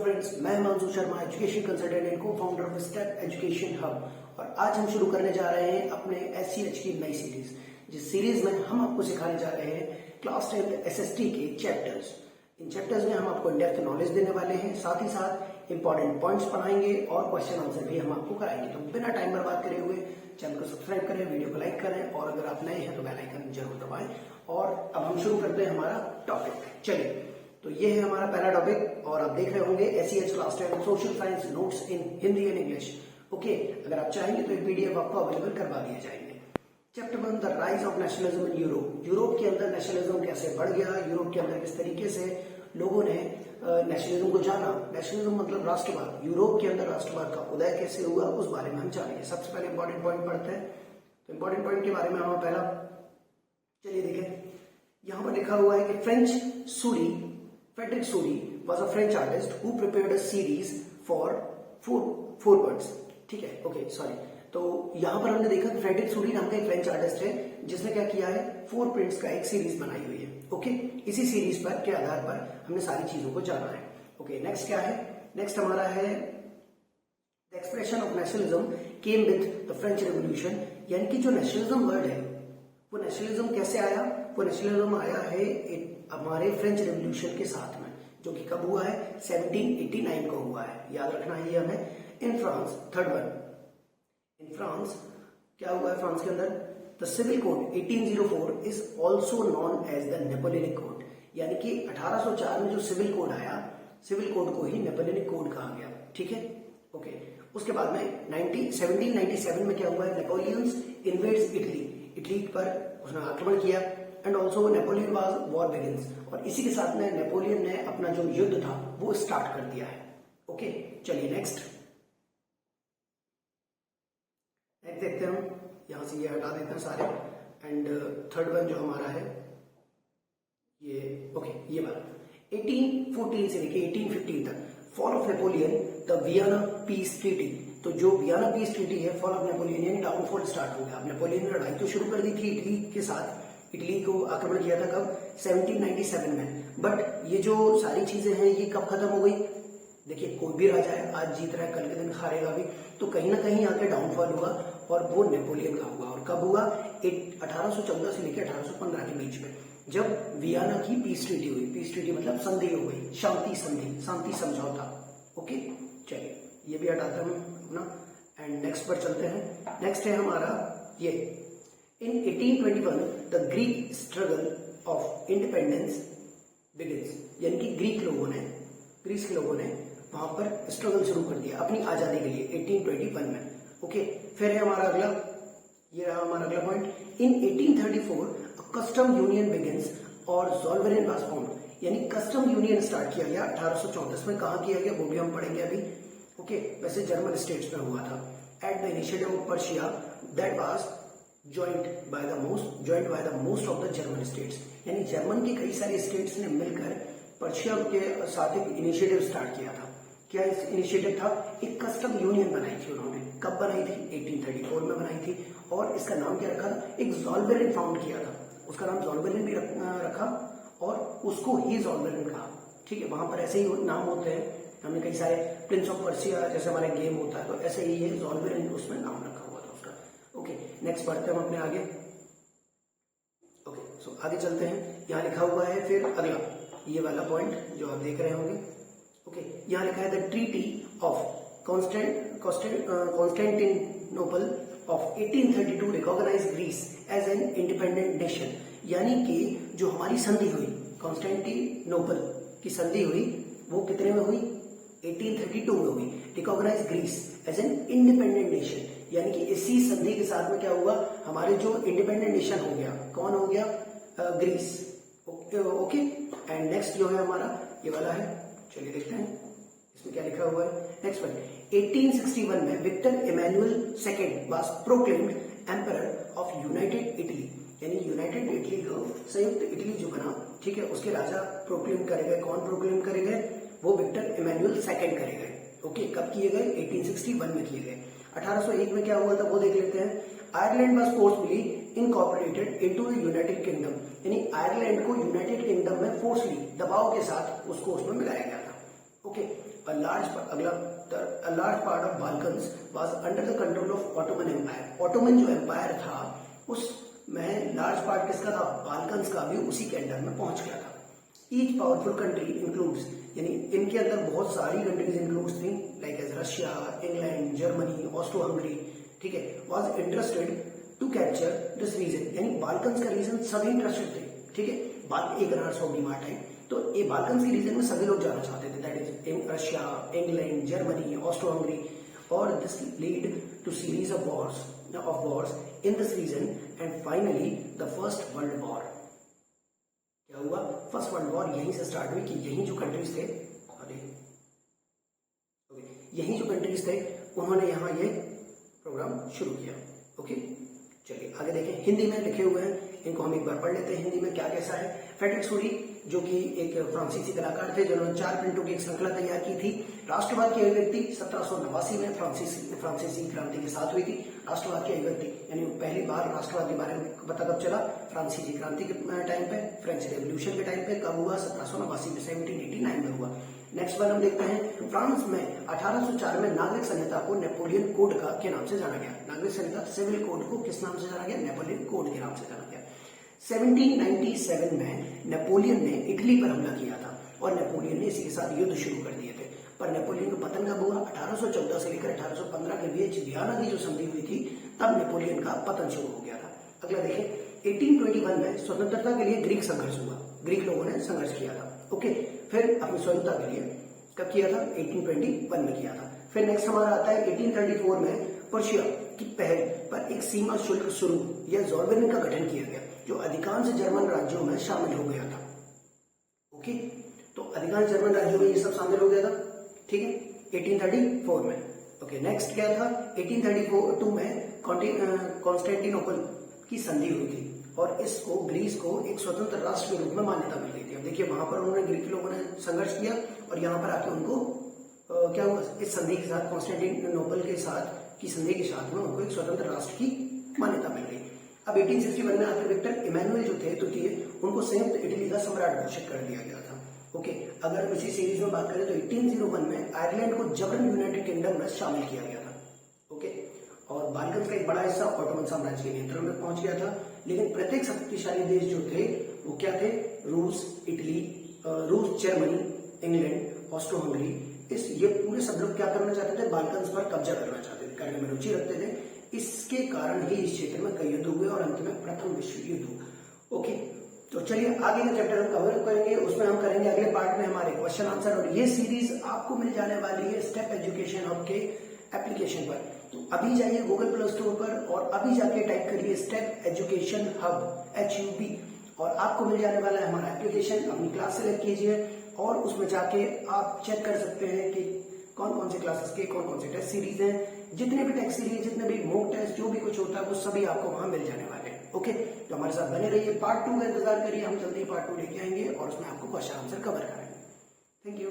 Friends, मैं Himanshu Sharma, education consultant and cofounder of step education hub. और आज हम शुरू करने जा रहे हैं अपने SCH की नई सीरीज, जिस सीरीज में हम आपको सिखाने जा रहे हैं क्लास 10 SST के चैप्टर्स। इन चैप्टर्स में हम आपको डेप्थ नॉलेज देने वाले हैं, साथ ही साथ इंपॉर्टेंट पॉइंट्स पढ़ाएंगे और क्वेश्चन आंसर भी हम आपको कराएंगे। तो बिना टाइम बर्बाद करे हुए चैनल को सब्सक्राइब करें, वीडियो को लाइक करें और अगर आप नए हैं तो बेल आइकन जरूर दबाएं। और अब हम शुरू करते हैं हमारा टॉपिक। चलिए, तो ये है हमारा पहला टॉपिक और आप देख रहे होंगे SCH class 10 social science notes in Hindi and English. Okay, अगर आप चाहेंगे तो एक PDF आपको अवेलेबल करवा दिए जाएंगे। Chapter 1, the rise of nationalism in Europe. Europe के अंदर नेशनलिज्म कैसे बढ़ गया, यूरोप के अंदर किस तरीके से लोगों ने नेशनलिज्म को जाना। नेशनलिज्म मतलब राष्ट्रवाद। यूरोप के अंदर राष्ट्रवाद का उदय कैसे हुआ, उस बारे में हम जानेंगे। सबसे पहले इंपॉर्टेंट पॉइंट पढ़ते हैं। तो इंपॉर्टेंट पॉइंट के बारे में हम पहला चलिए देखें। यहां पर लिखा हुआ है कि Frederick Soddy was a French artist who prepared a series for four birds। ठीक है, ओके, सॉरी। तो यहां पर हमने देखा कि फ्रेडरिक सूडी नाम का एक फ्रेंच आर्टिस्ट है जिसने क्या किया है, 4 प्रिंट्स का एक सीरीज बनाई हुई है। ओके, इसी सीरीज पर के आधार पर हमने सारी चीजों को जाना है। ओके, नेक्स्ट क्या है? नेक्स्ट हमारा है the expression of nationalism came with the French revolution. यानी कि जो नेशनलिज्म वर्ड है, वो नेशनलिज्म कैसे आया? वो नेशनलिज्म आया है हमारे फ्रेंच रेवोल्यूशन के साथ में, जो कि कब हुआ है? 1789 को हुआ है। याद रखना है ये हमें। In France, third one, in France क्या हुआ है? फ्रांस के अंदर the civil code 1804 is also known as the Napoleonic code. यानी कि 1804 में जो सिविल कोड आया, सिविल कोड को ही नेपोलियनिक कोड कहा गया। ठीक है, ओके। उसके बाद में 1797 में क्या हुआ है? Napoleon's invades Italy. इटली पर उसने आक्रमण किया and also Napoleon war begins. और इसी के साथ में नेपोलियन ने अपना जो युद्ध था वो स्टार्ट कर दिया है। ओके, चलिए नेक्स्ट देखते हैं। हम यहां से ये हटा देते हैं सारे। एंड थर्ड वन जो हमारा है ये, ओके, ये वाला 1814 से लेके 1815 तक, fall of Napoleon, the Vienna peace treaty. तो जो वियना पीस ट्रीटी है, फॉल ऑफ नेपोलियन यानी डाउनफॉल स्टार्ट हो गया। अब नेपोलियन ने लड़ाई तो शुरू कर दी थी इटली के साथ, इटली को आक्रमण किया था कब? 1797 में। बट ये जो सारी चीजें हैं ये कब खत्म हो गई? देखिए, कोई भी राजा है, आज जीत रहा है कल के दिन हारेगा भी, तो कहीं ना कहीं आके डाउनफॉल हुआ और वो नेपोलियन का हुआ। और कब हुआ? 1814 से लेकर 1815 के बीच में, जब वियना की पीस ट्रीटी हुई। पीस ट्रीटी मतलब संधि हो गई, शांति संधि, शांति समझौता। ओके, चलिए ये भी हटाते हैं अपना एंड नेक्स्ट पर चलते हैं। नेक्स्ट है हमारा ये, इन 1821 the Greek struggle of independence begins. यानी कि ग्रीस के लोगों ने वहां पर स्ट्रगल शुरू कर दिया अपनी आजादी के लिए 1821 में। ओके, फिर है हमारा अगला, ये रहा हमारा अगला पॉइंट। इन 1834 कस्टम यूनियन बिगिंस और ज़ॉल्वेरिन वाज फाउंड। यानी कस्टम यूनियन स्टार्ट किया गया 1834 में। कहां किया गया वो भी हम पढ़ेंगे अभी। ओके, वैसे जर्मन स्टेट्स में हुआ था। At the initiative of Persia that was joined by the most of the German states। यानी जर्मन की कई सारे स्टेट्स ने मिलकर पर्शिया के साथ एक इनिशिएटिव स्टार्ट किया था। क्या इनिशिएटिव था? एक कस्टम यूनियन बनाई थी उन्होंने। कब बनाई थी? 1834 में बनाई थी। और इसका नाम क्या रखा था? एक ज़ॉल्वेरिन फाउंड किया था, उसका नाम ज़ॉल्वेरिन भी रखा और उसको ही ज़ॉल्वेरिन कहा। ठीक है, वहां पर ऐसे ही नाम होते हैं। हमने कई सारे प्रिंस ऑफ पर्शिया जैसे हमारे गेम होता है, तो ऐसे ही ये ज़ॉल्वेरिन उसमें नाम रखा हुआ था उसका। ओके, नेक्स्ट बढ़ते हैं हम अपने आगे। ओके, सो आगे चलते हैं। यहाँ लिखा हुआ है फिर अगला ये वाला पॉइंट जो आप देख रहे होंगे। ओके, यहाँ लिखा है the treaty of Constantinople of 1832 recognize Greece as an independent nation. यानी कि जो हमारी संधि हुई, कॉन्स्टेंटिनोपल की संधि हुई, वो कितने में हुई? 1832 में हुई। Recognize Greece as an independent nation, यानी कि इसी संधि के साथ में क्या हुआ? हमारे जो इंडिपेंडेंट नेशन हो गया, कौन हो गया? ग्रीस। ओके, एंड नेक्स्ट जो है हमारा ये वाला है, चलिए देखते हैं इसमें क्या लिखा हुआ है। नेक्स्ट वन, 1861 में Victor Emmanuel second was proclaimed emperor of United Italy. यानी यूनाइटेड इटली को, संयुक्त इटली जो बना, ठीक है, उसके राजा प्रोक्लेम करे गए। कौन प्रोक्लेम करे गए? वो विक्टर इमैनुअल सेकेंड करे गए। ओके, कब किए गए? 1861 में किए गए। 1801 में क्या हुआ था वो देख लेते हैं। Ireland was forcefully incorporated into the United kingdom. यानी आयरलैंड को यूनाइटेड किंगडम में फोर्सफुली, दबाव के साथ उसको उसमें मिलाया गया था। Okay, a large part of Balkans was under the control of Ottoman Empire. Ottoman जो एम्पायर था उसमें लार्ज पार्ट किसका था, बाल्कन्स का भी उसी के अंडर में पहुंच गया था. ईच पावरफुल कंट्री इंक्लूड्स, यानी इनके अंदर बहुत सारी कंट्रीज इंक्लूड्स थी like as Russia, England, Germany, Austro Hungary, ठीक है, was interested to capture this region. यानी बाल्कन्स का रीजन सभी इंटरेस्टेड थे, ठीक है. एक अनार्स ऑफ डिमांड है तो ये बाल्कन्स के रीजन में सभी लोग जाना चाहते थे, that is Russia, England, Germany, Austro Hungary. और this lead to series of wars in this region and finally the first world war. क्या हुआ, फर्स्ट वर्ल्ड वॉर यहीं से स्टार्ट हुई कि यहीं जो कंट्रीज थे, यहीं जो कंट्रीज थे उन्होंने यहाँ ये प्रोग्राम शुरू किया. ओके, चलिए आगे देखें. हिंदी में लिखे हुए हैं, इनको हम एक बार पढ़ लेते हैं हिंदी में क्या कैसा है. फ्रेडरिक सूरी जो कि एक फ्रांसीसी कलाकार थे जिन्होंने 4 प्रिंटों की एक श्रृंखला तैयार की थी. राष्ट्रवाद की अभिव्यक्ति 1789 में फ्रांसीसी क्रांति के साथ हुई थी. राष्ट्रवाद की अभिव्यक्ति यानी पहली बार राष्ट्रवाद के बारे में पता कब चला, फ्रांसीसी क्रांति के टाइम पे, फ्रेंच रेवोल्यूशन के टाइम पे. कब हुआ, 1789 में, 1789 में हुआ. नेक्स्ट वन हम देखते हैं. फ्रांस में 1804 में नागरिक संहिता को नेपोलियन कोड के नाम से जाना गया. नागरिक संहिता सिविल कोड को किस नाम से जाना गया, नेपोलियन कोड के नाम से जाना गया. 1797 में नेपोलियन ने इटली पर हमला किया था और नेपोलियन ने इसी के साथ युद्ध शुरू कर दिए थे. पर नेपोलियन का पतन कब हुआ, 1814 से लेकर 1815 के बीच वियना की जो संधि हुई थी तब नेपोलियन का पतन शुरू हो गया था. अगला देखें. 1821 में स्वतंत्रता के लिए ग्रीक संघर्ष हुआ, ग्रीक लोगों ने संघर्ष किया था. ओके, फिर अपनी स्वतंत्रता के लिए कब किया था, 1821 में किया था. फिर नेक्स्ट हमारा आता है 1834 में पर्शिया की पहल पर एक सीमा शुल्क शुरू या ज़ोर्बेनिन का गठन किया गया जो अधिकांश जर्मन राज्यों में शामिल हो गया था. ओके, तो अधिकांश जर्मन राज्यों में ये सब शामिल हो गया था, ठीक है, 1834 में. ओके, नेक्स्ट क्या था, 1832 में कॉन्स्टेंटिनोपल की संधि हुई थी और इसको ग्रीस को एक स्वतंत्र राष्ट्र के रूप में मान्यता मिल गई थी. अब देखिए वहां पर उन्होंने ग्रीक लोगों ने संघर्ष किया और यहाँ पर आके उनको क्या हुआ, इस संधि के साथ, कॉन्स्टेंटिनोपल के साथ की संधि के साथ में उनको एक स्वतंत्र राष्ट्र की मान्यता मिल गई. अब 1861 में आकर विक्टर इमैनुअल जो थे तृतीय, उनको संयुक्त इटली का सम्राट घोषित कर दिया गया था. ओके, अगर इसी सीरीज में बात करें तो 1801 में आयरलैंड को जबरन यूनाइटेड किंगडम में शामिल किया गया था. ओके, और बाल्कन्स का एक बड़ा हिस्सा ऑटोमन साम्राज्य के नियंत्रण में पहुंच गया था. लेकिन प्रत्येक शक्तिशाली देश जो थे वो क्या थे, रूस, जर्मनी, इंग्लैंड, ऑस्ट्रो हंगरी, ये पूरे सब लोग क्या करना चाहते थे, बाल्कन्स पर कब्जा करना चाहते थे, करने में रुचि रखते थे. इसके कारण ही इस क्षेत्र में कई युद्ध हुए और अंत में प्रथम विश्व युद्ध हुआ. ओके, तो चलिए आगे का चैप्टर हम कवर करेंगे, उसमें हम करेंगे अगले पार्ट में हमारे क्वेश्चन आंसर. और ये सीरीज आपको मिल जाने वाली है स्टेप एजुकेशन हब के एप्लीकेशन पर. तो अभी जाइए गूगल प्ले स्टोर पर और अभी जाके टाइप करिए स्टेप एजुकेशन हब HUB और आपको मिल जाने वाला है हमारा एप्लीकेशन. अपनी क्लास सेलेक्ट कीजिए और उसमें जाके आप चेक कर सकते हैं कि कौन कौन से क्लासेस के कौन कौन से टेस्ट सीरीज हैं. जितने भी टेस्ट सीरीज, जितने भी मॉक टेस्ट, जो भी कुछ होता है वो सभी आपको वहां मिल जाने वाले हैं. ओके, तो हमारे साथ बने रहिए. पार्ट 2 का इंतजार करिए, हम जल्दी पार्ट 2 लेके आएंगे और उसमें आपको क्वेश्चन आंसर कवर कराएंगे. Thank you.